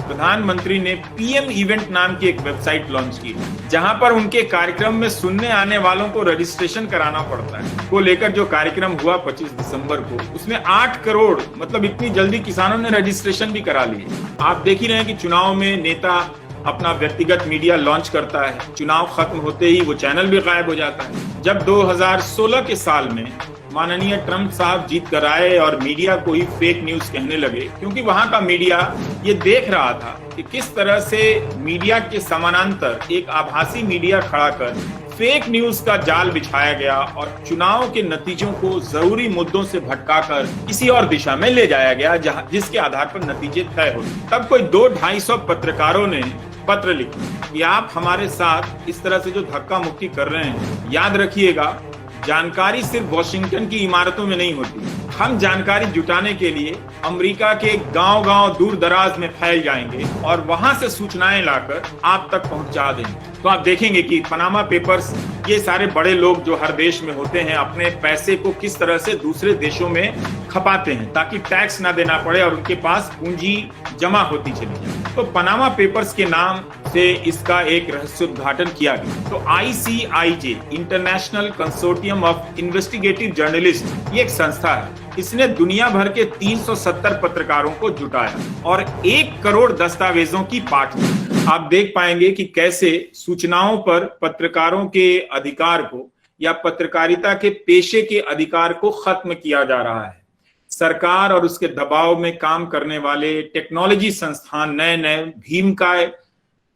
प्रधानमंत्री ने PM event नाम की एक वेबसाइट लॉन्च की, जहां पर उनके कार्यक्रम में सुनने आने वालों को रजिस्ट्रेशन कराना पड़ता है। को लेकर जो कार्यक्रम हुआ 25 दिसंबर को, उसमें 8 करोड़, मतलब इतनी जल्दी किसानों ने रजिस्ट्रेशन भी करा लिए। आप देख ही रहे हैं कि चुनाव में नेता अपना व्यक्तिगत मीडिया लॉन्च करता है, चुनाव खत्म होते ही वो चैनल भी गायब हो जाता है। जब 2016 के साल में माननीय ट्रंप साहब जीत कर आए और मीडिया को ही फेक न्यूज कहने लगे, क्योंकि वहां का मीडिया ये देख रहा था कि किस तरह से मीडिया के समानांतर एक आभासी मीडिया खड़ा कर फेक न्यूज का जाल बिछाया गया और चुनाव के नतीजों को जरूरी मुद्दों से भटकाकर किसी और दिशा में ले जाया गया, जिसके आधार पर नतीजे तय होते। तब कोई 200-250 पत्रकारों ने पत्र लिखा कि आप हमारे साथ इस तरह से जो धक्का मुक्की कर रहे हैं, याद रखिएगा जानकारी सिर्फ वॉशिंगटन की इमारतों में नहीं होती। हम जानकारी जुटाने के लिए अमेरिका के गांव-गांव दूर दराज में फैल जाएंगे और वहां से सूचनाएं लाकर आप तक पहुंचा देंगे। तो आप देखेंगे कि पनामा पेपर्स, ये सारे बड़े लोग जो हर देश में होते हैं, अपने पैसे को किस तरह से दूसरे देशों में खपाते हैं ताकि टैक्स ना देना पड़े और उनके पास पूंजी जमा होती चली जाए। तो पनामा पेपर्स के नाम से इसका एक रहस्योद्घाटन किया गया। तो ICIJ, international Consortium of Investigative Journalist, ये एक संस्था है। इसने दुनिया भर के 370 पत्रकारों को जुटाया और 1 करोड़ दस्तावेजों की पाठ की। आप देख पाएंगे कि कैसे सूचनाओं पर पत्रकारों के अधिकार को या पत्रकारिता के पेशे के अधिकार को खत्म किया जा रहा है। सरकार और उसके दबाव में काम करने वाले टेक्नोलॉजी संस्थान, नए नए भीमकाय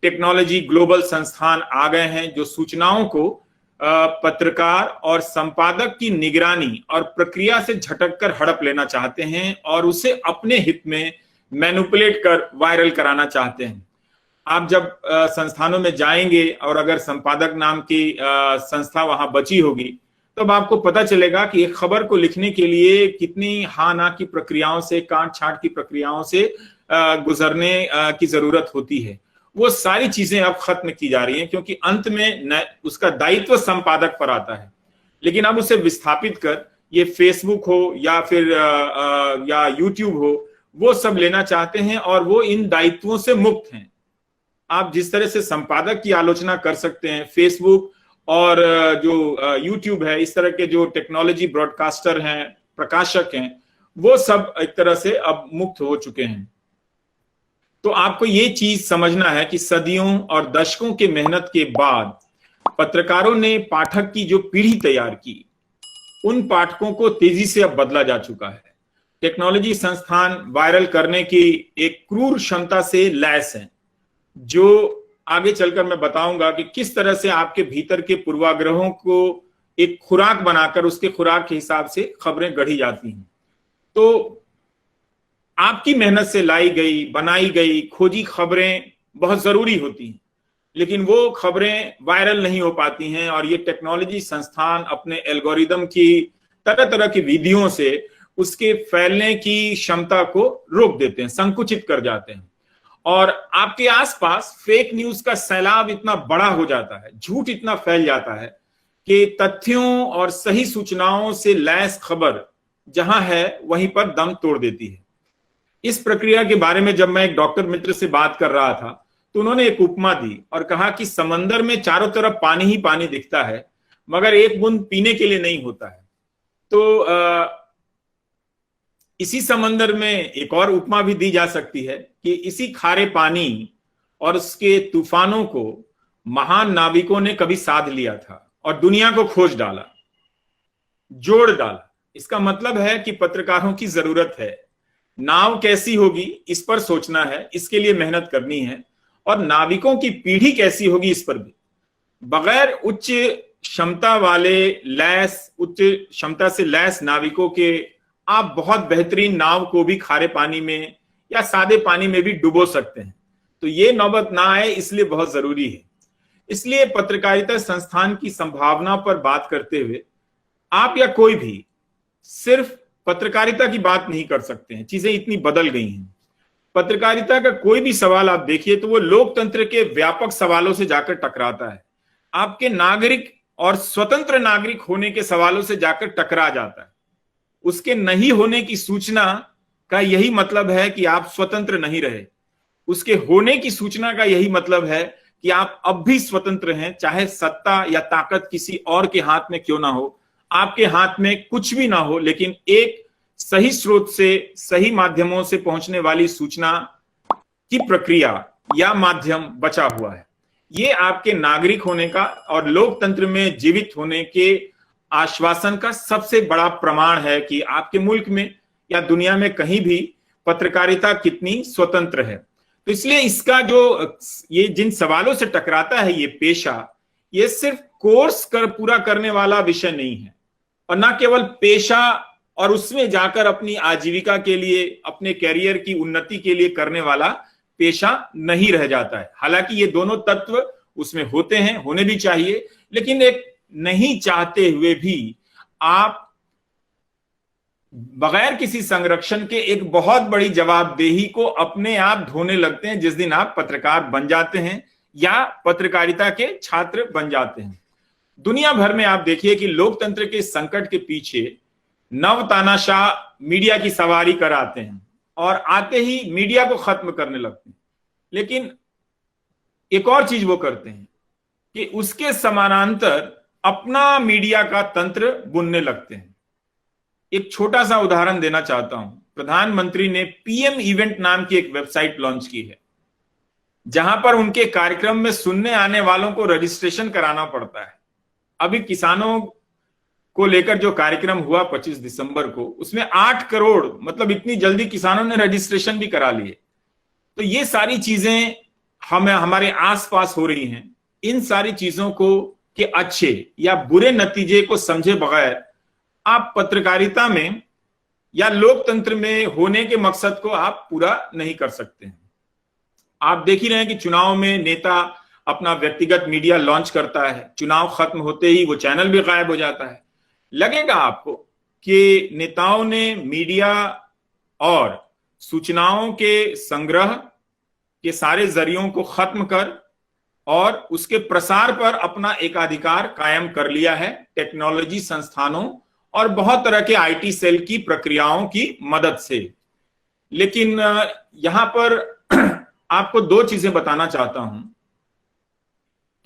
टेक्नोलॉजी ग्लोबल संस्थान आ गए हैं, जो सूचनाओं को पत्रकार और संपादक की निगरानी और प्रक्रिया से झटक कर हड़प लेना चाहते हैं और उसे अपने हित में मैनिपुलेट कर वायरल कराना चाहते हैं। आप जब संस्थानों में जाएंगे और अगर संपादक नाम की संस्था वहां बची होगी, तब आपको पता चलेगा कि एक खबर को लिखने के लिए कितनी हाँ ना की प्रक्रियाओं से, काट छांट की प्रक्रियाओं से गुजरने की जरूरत होती है। वो सारी चीजें अब खत्म की जा रही हैं, क्योंकि अंत में उसका दायित्व संपादक पर आता है। लेकिन अब उसे विस्थापित कर ये फेसबुक हो या फिर या यूट्यूब हो, वो सब लेना चाहते हैं और वो इन दायित्वों से मुक्त हैं। आप जिस तरह से संपादक की आलोचना कर सकते हैं, फेसबुक और जो यूट्यूब है, इस तरह के जो टेक्नोलॉजी ब्रॉडकास्टर हैं, प्रकाशक हैं, वो सब एक तरह से अब मुक्त हो चुके हैं। तो आपको ये चीज समझना है कि सदियों और दशकों के मेहनत के बाद पत्रकारों ने पाठक की जो पीढ़ी तैयार की, उन पाठकों को तेजी से अब बदला जा चुका है। टेक्नोलॉजी संस्थान वायरल करने की एक क्रूर क्षमता से लैस है, जो आगे चलकर मैं बताऊंगा कि किस तरह से आपके भीतर के पूर्वाग्रहों को एक खुराक बनाकर उसके खुराक के हिसाब से खबरें गढ़ी जाती हैं। तो आपकी मेहनत से लाई गई, बनाई गई, खोजी खबरें बहुत जरूरी होती हैं, लेकिन वो खबरें वायरल नहीं हो पाती हैं और ये टेक्नोलॉजी संस्थान अपने एल्गोरिदम की तरह तरह की विधियों से उसके फैलने की क्षमता को रोक देते हैं, संकुचित कर जाते हैं। और आपके आसपास फेक न्यूज का सैलाब इतना बड़ा हो जाता है, झूठ इतना फैल जाता है कि तथ्यों और सही सूचनाओं से लैस खबर जहां है वहीं पर दम तोड़ देती है। इस प्रक्रिया के बारे में जब मैं एक डॉक्टर मित्र से बात कर रहा था, तो उन्होंने एक उपमा दी और कहा कि समंदर में चारों तरफ पानी ही पानी दिखता है, मगर एक बूंद पीने के लिए नहीं होता है। तो इसी समंदर में एक और उपमा भी दी जा सकती है कि इसी खारे पानी और उसके तूफानों को महान नाविकों ने कभी साध लिया था और दुनिया को खोज डाला, जोड़ डाला। इसका मतलब है कि पत्रकारों की जरूरत है। नाव कैसी होगी इस पर सोचना है, इसके लिए मेहनत करनी है, और नाविकों की पीढ़ी कैसी होगी इस पर भी। बगैर उच्च क्षमता वाले उच्च क्षमता से लैस नाविकों के आप बहुत बेहतरीन नाव को भी खारे पानी में या सादे पानी में भी डुबो सकते हैं। तो ये नौबत ना आए, इसलिए बहुत जरूरी है। इसलिए पत्रकारिता संस्थान की संभावना पर बात करते हुए आप या कोई भी सिर्फ पत्रकारिता की बात नहीं कर सकते हैं। चीजें इतनी बदल गई हैं। पत्रकारिता का कोई भी सवाल आप देखिए तो वो लोकतंत्र के व्यापक सवालों से जाकर टकराता है, आपके नागरिक और स्वतंत्र नागरिक होने के सवालों से जाकर टकरा जाता है। उसके नहीं होने की सूचना का यही मतलब है कि आप स्वतंत्र नहीं रहे। उसके होने की सूचना का यही मतलब है कि आप अब भी स्वतंत्र हैं, चाहे सत्ता या ताकत किसी और के हाथ में क्यों ना हो, आपके हाथ में कुछ भी ना हो, लेकिन एक सही स्रोत से, सही माध्यमों से पहुंचने वाली सूचना की प्रक्रिया या माध्यम बचा हुआ है। ये आपके नागरिक होने का और लोकतंत्र में जीवित होने के आश्वासन का सबसे बड़ा प्रमाण है कि आपके मुल्क में या दुनिया में कहीं भी पत्रकारिता कितनी स्वतंत्र है। तो इसलिए इसका जो ये जिन सवालों से टकराता है ये पेशा, ये सिर्फ कोर्स पूरा करने वाला विषय नहीं है, और ना केवल पेशा और उसमें जाकर अपनी आजीविका के लिए, अपने कैरियर की उन्नति के लिए करने वाला पेशा नहीं रह जाता है। हालांकि ये दोनों तत्व उसमें होते हैं, होने भी चाहिए, लेकिन एक नहीं चाहते हुए भी आप बगैर किसी संरक्षण के एक बहुत बड़ी जवाबदेही को अपने आप ढोने लगते हैं जिस दिन आप पत्रकार बन जाते हैं या पत्रकारिता के छात्र बन जाते हैं। दुनिया भर में आप देखिए कि लोकतंत्र के संकट के पीछे नव तानाशाह मीडिया की सवारी कराते हैं और आते ही मीडिया को खत्म करने लगते हैं। लेकिन एक और चीज वो करते हैं कि उसके समानांतर अपना मीडिया का तंत्र बुनने लगते हैं। एक छोटा सा उदाहरण देना चाहता हूं। प्रधानमंत्री ने पीएम इवेंट नाम की एक वेबसाइट लॉन्च की है, जहां पर उनके कार्यक्रम में सुनने आने वालों को रजिस्ट्रेशन कराना पड़ता है। अभी किसानों को लेकर जो कार्यक्रम हुआ 25 दिसंबर को, उसमें 8 करोड़, मतलब इतनी जल्दी किसानों ने रजिस्ट्रेशन भी करा लिए। तो ये सारी चीजें हमारे आसपास हो रही हैं। इन सारी चीजों को के अच्छे या बुरे नतीजे को समझे बगैर आप पत्रकारिता में या लोकतंत्र में होने के मकसद को आप पूरा नहीं कर सकते हैं। आप देख ही रहे हैं कि चुनाव में नेता अपना व्यक्तिगत मीडिया लॉन्च करता है, चुनाव खत्म होते ही वो चैनल भी गायब हो जाता है। लगेगा आपको कि नेताओं ने मीडिया और सूचनाओं के संग्रह के सारे जरियों को खत्म कर और उसके प्रसार पर अपना एकाधिकार कायम कर लिया है, टेक्नोलॉजी संस्थानों और बहुत तरह के आईटी सेल की प्रक्रियाओं की मदद से। लेकिन यहां पर आपको 2 चीजें बताना चाहता हूं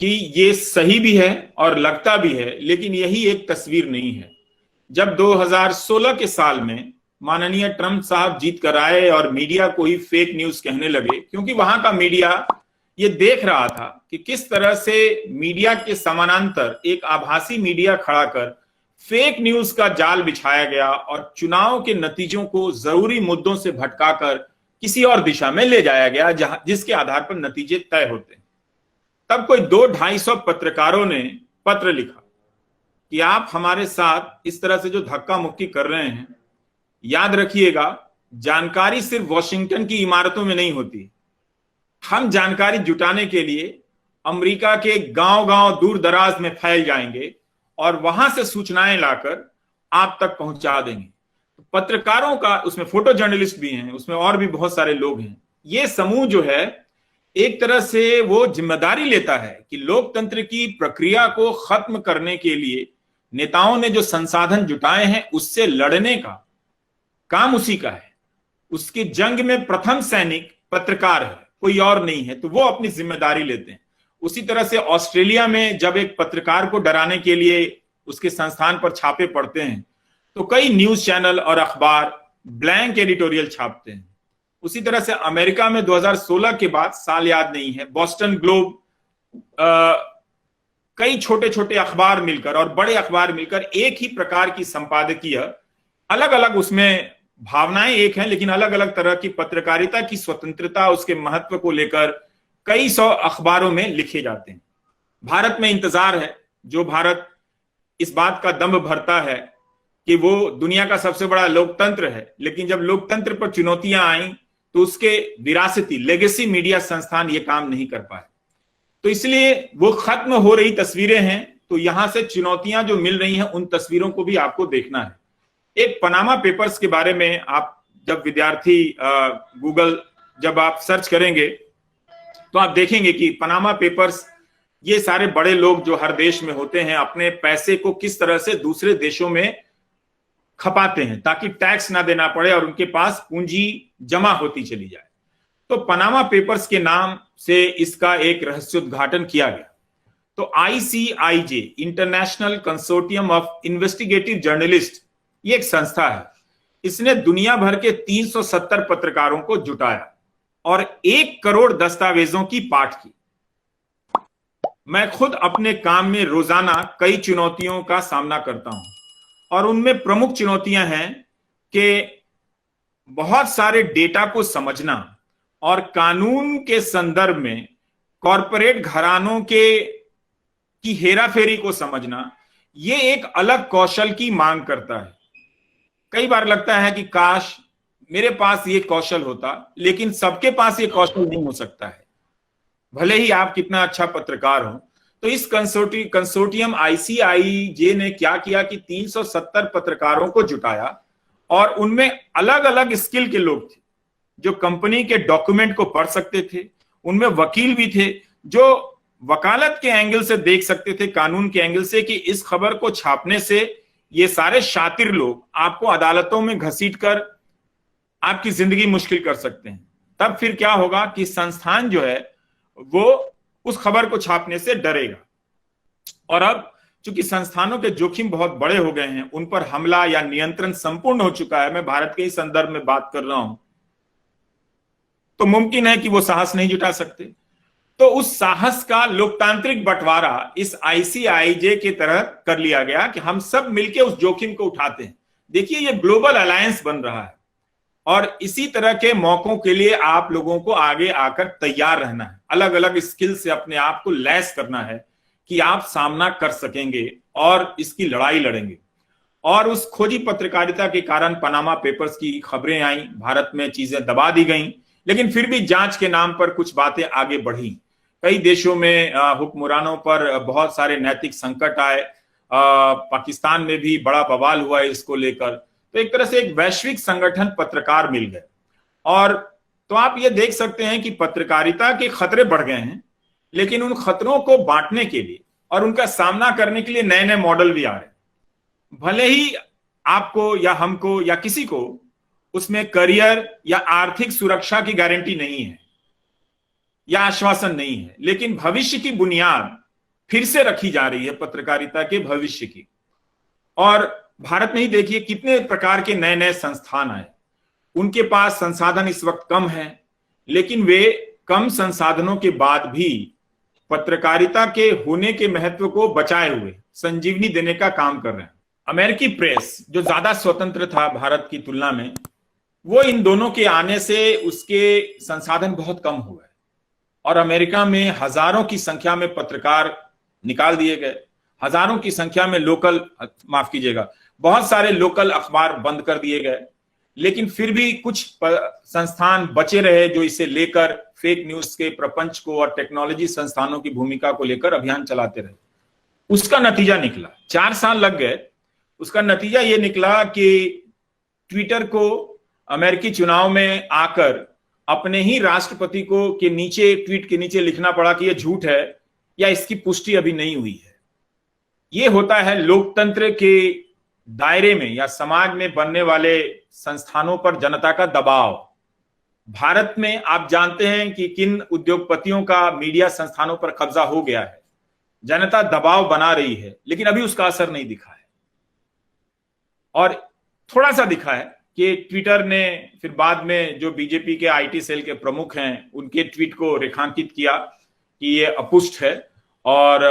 कि ये सही भी है और लगता भी है, लेकिन यही एक तस्वीर नहीं है। जब 2016 के साल में माननीय ट्रंप साहब जीत कर आए और मीडिया को ही फेक न्यूज कहने लगे, क्योंकि वहां का मीडिया ये देख रहा था कि किस तरह से मीडिया के समानांतर एक आभासी मीडिया खड़ा कर फेक न्यूज का जाल बिछाया गया और चुनाव के नतीजों को जरूरी मुद्दों से भटकाकर किसी और दिशा में ले जाया गया, जिसके आधार पर नतीजे तय होते हैं। तब कोई 200-250 पत्रकारों ने पत्र लिखा कि आप हमारे साथ इस तरह से जो धक्का मुक्की कर रहे हैं, याद रखिएगा, जानकारी सिर्फ वॉशिंगटन की इमारतों में नहीं होती। हम जानकारी जुटाने के लिए अमेरिका के गांव-गांव दूर दराज में फैल जाएंगे और वहां से सूचनाएं लाकर आप तक पहुंचा देंगे। पत्रकारों का, उसमें फोटो जर्नलिस्ट भी हैं, उसमें और भी बहुत सारे लोग हैं। ये समूह जो है एक तरह से वो जिम्मेदारी लेता है कि लोकतंत्र की प्रक्रिया को खत्म करने के लिए नेताओं ने जो संसाधन जुटाए हैं उससे लड़ने का काम उसी का है। उसकी जंग में प्रथम सैनिक पत्रकार है, कोई और नहीं है, तो वो अपनी जिम्मेदारी लेते हैं। उसी तरह से ऑस्ट्रेलिया में जब एक पत्रकार को डराने के लिए उसके संस्थान पर छापे पड़ते हैं तो कई न्यूज चैनल और अखबार ब्लैंक एडिटोरियल छापते हैं। उसी तरह से अमेरिका में 2016 के बाद, साल याद नहीं है, बोस्टन ग्लोब, कई छोटे छोटे अखबार मिलकर और बड़े अखबार मिलकर एक ही प्रकार की संपादकीय, अलग अलग उसमें भावनाएं एक हैं, लेकिन अलग अलग तरह की पत्रकारिता की स्वतंत्रता, उसके महत्व को लेकर कई 100 अखबारों में लिखे जाते हैं। भारत में इंतजार है, जो भारत इस बात का दम भरता है कि वो दुनिया का सबसे बड़ा लोकतंत्र है, लेकिन जब लोकतंत्र पर चुनौतियां आई तो उसके विरासती लेगेसी मीडिया संस्थान ये काम नहीं कर पाए। तो इसलिए वो खत्म हो रही तस्वीरें हैं, तो यहां से चुनौतियां जो मिल रही हैं उन तस्वीरों को भी आपको देखना है। एक पनामा पेपर्स के बारे में आप जब विद्यार्थी गूगल जब आप सर्च करेंगे तो आप देखेंगे कि पनामा पेपर्स, ये सारे बड़े लोग जो हर देश में होते हैं, अपने पैसे को किस तरह से दूसरे देशों में खपाते हैं ताकि टैक्स ना देना पड़े और उनके पास पूंजी जमा होती चली जाए। तो पनामा पेपर्स के नाम से इसका एक रहस्योद्घाटन किया गया। तो ICIJ, International Consortium of Investigative Journalist, ये एक संस्था है। इसने दुनिया भर के 370 पत्रकारों को जुटाया और 1 करोड़ दस्तावेजों की पाठ की। मैं खुद अपने काम में रोजाना कई चुनौतियों का सामना करता हूं और उनमें प्रमुख चुनौतियां हैं कि बहुत सारे डेटा को समझना और कानून के संदर्भ में कॉरपोरेट घरानों की हेराफेरी को समझना, ये एक अलग कौशल की मांग करता है। कई बार लगता है कि काश मेरे पास ये कौशल होता, लेकिन सबके पास ये कौशल नहीं हो सकता है, भले ही आप कितना अच्छा पत्रकार हो। तो इस कंसोर्टियम आईसीआईजे ने क्या किया कि 370 पत्रकारों को जुटाया और उनमें अलग अलग स्किल के लोग थे, जो कंपनी के डॉक्यूमेंट को पढ़ सकते थे। उनमें वकील भी थे जो वकालत के एंगल से देख सकते थे, कानून के एंगल से, कि इस खबर को छापने से ये सारे शातिर लोग आपको अदालतों में घसीटकर आपकी जिंदगी मुश्किल कर सकते हैं। तब फिर क्या होगा कि संस्थान जो है वो उस खबर को छापने से डरेगा। और अब चूंकि संस्थानों के जोखिम बहुत बड़े हो गए हैं, उन पर हमला या नियंत्रण संपूर्ण हो चुका है, मैं भारत के ही संदर्भ में बात कर रहा हूं, तो मुमकिन है कि वो साहस नहीं जुटा सकते। तो उस साहस का लोकतांत्रिक बंटवारा इस आईसीआईजे की तरह कर लिया गया कि हम सब मिलकर उस जोखिम को उठाते हैं। देखिए, ये ग्लोबल अलायंस बन रहा है और इसी तरह के मौकों के लिए आप लोगों को आगे आकर तैयार रहना है, अलग अलग स्किल से अपने आप को लैस करना है कि आप सामना कर सकेंगे और इसकी लड़ाई लड़ेंगे। और उस खोजी पत्रकारिता के कारण पनामा पेपर्स की खबरें आई, भारत में चीजें दबा दी गईं, लेकिन फिर भी जांच के नाम पर कुछ बातें आगे बढ़ी। कई देशों में हुक्मरानों पर बहुत सारे नैतिक संकट आए, पाकिस्तान में भी बड़ा बवाल हुआ है इसको लेकर। तो एक तरह से एक वैश्विक संगठन पत्रकार मिल गए। और तो आप ये देख सकते हैं कि पत्रकारिता के खतरे बढ़ गए हैं, लेकिन उन खतरों को बांटने के लिए और उनका सामना करने के लिए नए नए मॉडल भी आ रहे हैं। भले ही आपको या हमको या किसी को उसमें करियर या आर्थिक सुरक्षा की गारंटी नहीं है या आश्वासन नहीं है, लेकिन भविष्य की बुनियाद फिर से रखी जा रही है, पत्रकारिता के भविष्य की। और भारत में ही देखिए कितने प्रकार के नए नए संस्थान आए। उनके पास संसाधन इस वक्त कम है, लेकिन वे कम संसाधनों के बाद भी पत्रकारिता के होने के महत्व को बचाए हुए संजीवनी देने का काम कर रहे हैं। अमेरिकी प्रेस जो ज्यादा स्वतंत्र था भारत की तुलना में, वो इन दोनों के आने से उसके संसाधन बहुत कम हुए और अमेरिका में हजारों की संख्या में पत्रकार निकाल दिए गए, हजारों की संख्या में बहुत सारे लोकल अखबार बंद कर दिए गए। लेकिन फिर भी कुछ संस्थान बचे रहे जो इसे लेकर फेक न्यूज के प्रपंच को और टेक्नोलॉजी संस्थानों की भूमिका को लेकर अभियान चलाते रहे। उसका नतीजा निकला, 4 साल लग गए। उसका नतीजा ये निकला कि ट्विटर को अमेरिकी चुनाव में आकर अपने ही राष्ट्रपति को के नीचे, ट्वीट के नीचे लिखना पड़ा कि यह झूठ है या इसकी पुष्टि अभी नहीं हुई है। यह होता है लोकतंत्र के दायरे में या समाज में बनने वाले संस्थानों पर जनता का दबाव। भारत में आप जानते हैं कि किन उद्योगपतियों का मीडिया संस्थानों पर कब्जा हो गया है। जनता दबाव बना रही है, लेकिन अभी उसका असर नहीं दिखा है। और थोड़ा सा दिखा है कि ट्विटर ने फिर बाद में जो बीजेपी के आईटी सेल के प्रमुख हैं, उनके ट्वीट को रेखांकित किया कि ये अपुष्ट है और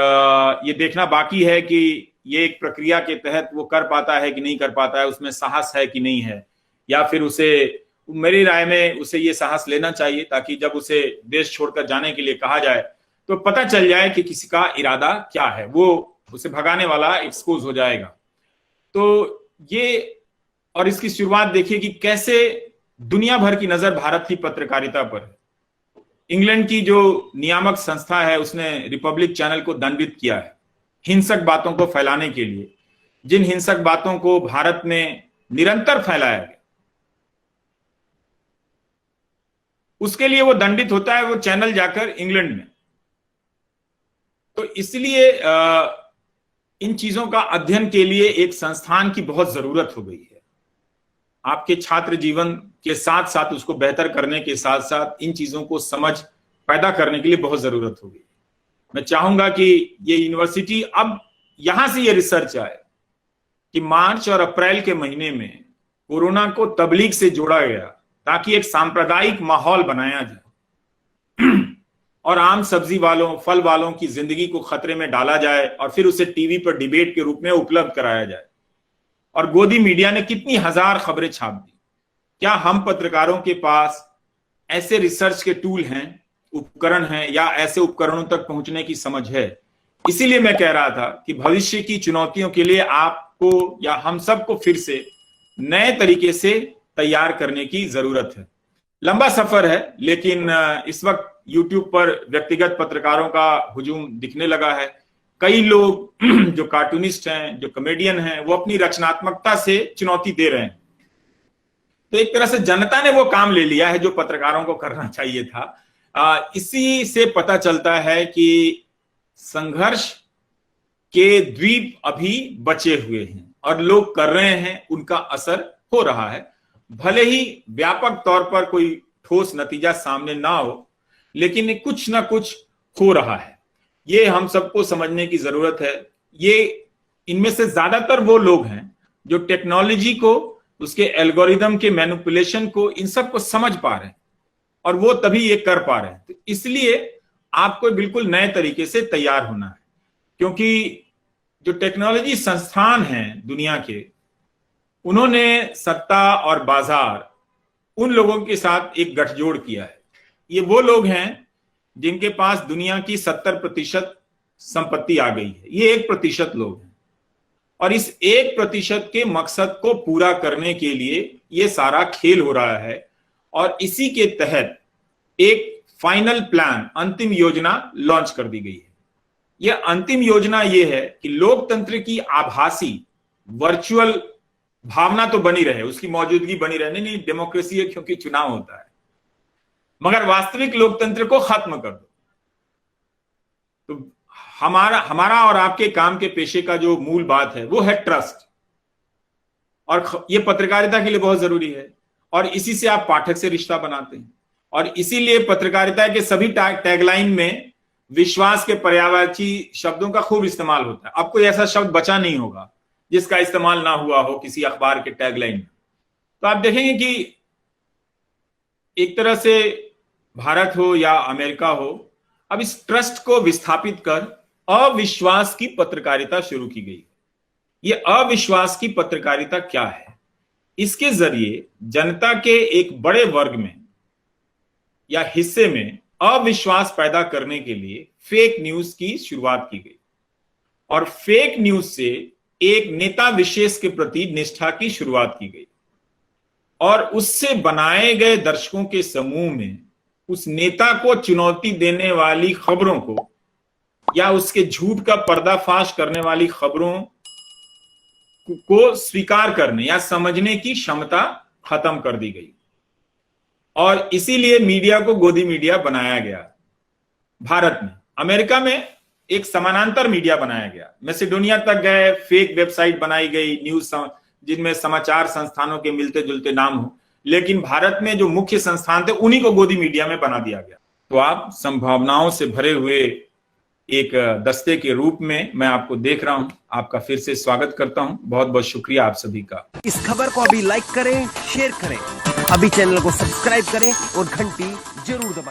ये देखना बाकी है कि ये एक प्रक्रिया के तहत वो कर पाता है कि नहीं कर पाता है, उसमें साहस है कि नहीं है, या फिर उसे, मेरी राय में उसे ये साहस लेना चाहिए ताकि जब उसे देश छोड़कर जाने के लिए कहा जाए तो पता चल जाए कि किसी का इरादा क्या है, वो उसे भगाने वाला एक्सपोज हो जाएगा। तो ये, और इसकी शुरुआत देखिए कि कैसे दुनिया भर की नजर भारत की पत्रकारिता पर है। इंग्लैंड की जो नियामक संस्था है उसने रिपब्लिक चैनल को दंडित किया है हिंसक बातों को फैलाने के लिए। जिन हिंसक बातों को भारत में निरंतर फैलाया गया, उसके लिए वो दंडित होता है, वो चैनल जाकर इंग्लैंड में। तो इसलिए इन चीजों का अध्ययन के लिए एक संस्थान की बहुत जरूरत हो गई है। आपके छात्र जीवन के साथ साथ उसको बेहतर करने के साथ साथ इन चीजों को समझ पैदा करने के लिए बहुत जरूरत होगी। मैं चाहूंगा कि ये यूनिवर्सिटी अब यहां से ये रिसर्च आए कि मार्च और अप्रैल के महीने में कोरोना को तबलीग से जोड़ा गया ताकि एक सांप्रदायिक माहौल बनाया जाए और आम सब्जी वालों फल वालों की जिंदगी को खतरे में डाला जाए और फिर उसे टीवी पर डिबेट के रूप में उपलब्ध कराया जाए। और गोदी मीडिया ने कितनी हजार खबरें छाप दी। क्या हम पत्रकारों के पास ऐसे रिसर्च के टूल हैं, उपकरण हैं, या ऐसे उपकरणों तक पहुंचने की समझ है? इसीलिए मैं कह रहा था कि भविष्य की चुनौतियों के लिए आपको या हम सबको फिर से नए तरीके से तैयार करने की जरूरत है। लंबा सफर है, लेकिन इस वक्त YouTube पर व्यक्तिगत पत्रकारों का हुजूम दिखने लगा है। कई लोग जो कार्टूनिस्ट हैं, जो कॉमेडियन हैं, वो अपनी रचनात्मकता से चुनौती दे रहे हैं। तो एक तरह से जनता ने वो काम ले लिया है जो पत्रकारों को करना चाहिए था। इसी से पता चलता है कि संघर्ष के द्वीप अभी बचे हुए हैं और लोग कर रहे हैं, उनका असर हो रहा है। भले ही व्यापक तौर पर कोई ठोस नतीजा सामने ना हो, लेकिन कुछ ना कुछ हो रहा है, ये हम सबको समझने की जरूरत है। ये इनमें से ज्यादातर वो लोग हैं जो टेक्नोलॉजी को, उसके एल्गोरिदम के मैनिपुलेशन को, इन सब को समझ पा रहे हैं और वो तभी ये कर पा रहे हैं। तो इसलिए आपको बिल्कुल नए तरीके से तैयार होना है, क्योंकि जो टेक्नोलॉजी संस्थान हैं दुनिया के, उन्होंने सत्ता और बाजार उन लोगों के साथ एक गठजोड़ किया है। ये वो लोग हैं जिनके पास दुनिया की 70% संपत्ति आ गई है। ये 1% लोग हैं और इस 1% के मकसद को पूरा करने के लिए ये सारा खेल हो रहा है। और इसी के तहत एक फाइनल प्लान, अंतिम योजना लॉन्च कर दी गई है। यह अंतिम योजना ये है कि लोकतंत्र की आभासी वर्चुअल भावना तो बनी रहे, उसकी मौजूदगी बनी रहे। नहीं, डेमोक्रेसी है क्योंकि चुनाव होता है, मगर वास्तविक लोकतंत्र को खत्म कर दो। तो हमारा और आपके काम के पेशे का जो मूल बात है वो है ट्रस्ट, और ये पत्रकारिता के लिए बहुत जरूरी है। और इसी से आप पाठक से रिश्ता बनाते हैं, और इसीलिए पत्रकारिता के सभी टैगलाइन में विश्वास के पर्यायवाची शब्दों का खूब इस्तेमाल होता है। अब कोई ऐसा शब्द बचा नहीं होगा जिसका इस्तेमाल ना हुआ हो किसी अखबार के टैगलाइन में। तो आप देखेंगे कि एक तरह से भारत हो या अमेरिका हो, अब इस ट्रस्ट को विस्थापित कर अविश्वास की पत्रकारिता शुरू की गई। ये अविश्वास की पत्रकारिता क्या है? इसके जरिए जनता के एक बड़े वर्ग में या हिस्से में अविश्वास पैदा करने के लिए फेक न्यूज की शुरुआत की गई, और फेक न्यूज से एक नेता विशेष के प्रति निष्ठा की शुरुआत की गई, और उससे बनाए गए दर्शकों के समूह में उस नेता को चुनौती देने वाली खबरों को या उसके झूठ का पर्दाफाश करने वाली खबरों को स्वीकार करने या समझने की क्षमता खत्म कर दी गई। और इसीलिए मीडिया को गोदी मीडिया बनाया गया। भारत में, अमेरिका में एक समानांतर मीडिया बनाया गया। मैसेडोनिया तक गए, फेक वेबसाइट बनाई गई न्यूज जिनमें समाचार संस्थानों के मिलते जुलते नाम हो, लेकिन भारत में जो मुख्य संस्थान थे उन्हीं को गोदी मीडिया में बना दिया गया। तो आप संभावनाओं से भरे हुए एक दस्ते के रूप में मैं आपको देख रहा हूं। आपका फिर से स्वागत करता हूं। बहुत बहुत शुक्रिया आप सभी का। इस खबर को अभी लाइक करें, शेयर करें, अभी चैनल को सब्सक्राइब करें और घंटी जरूर दबाएं।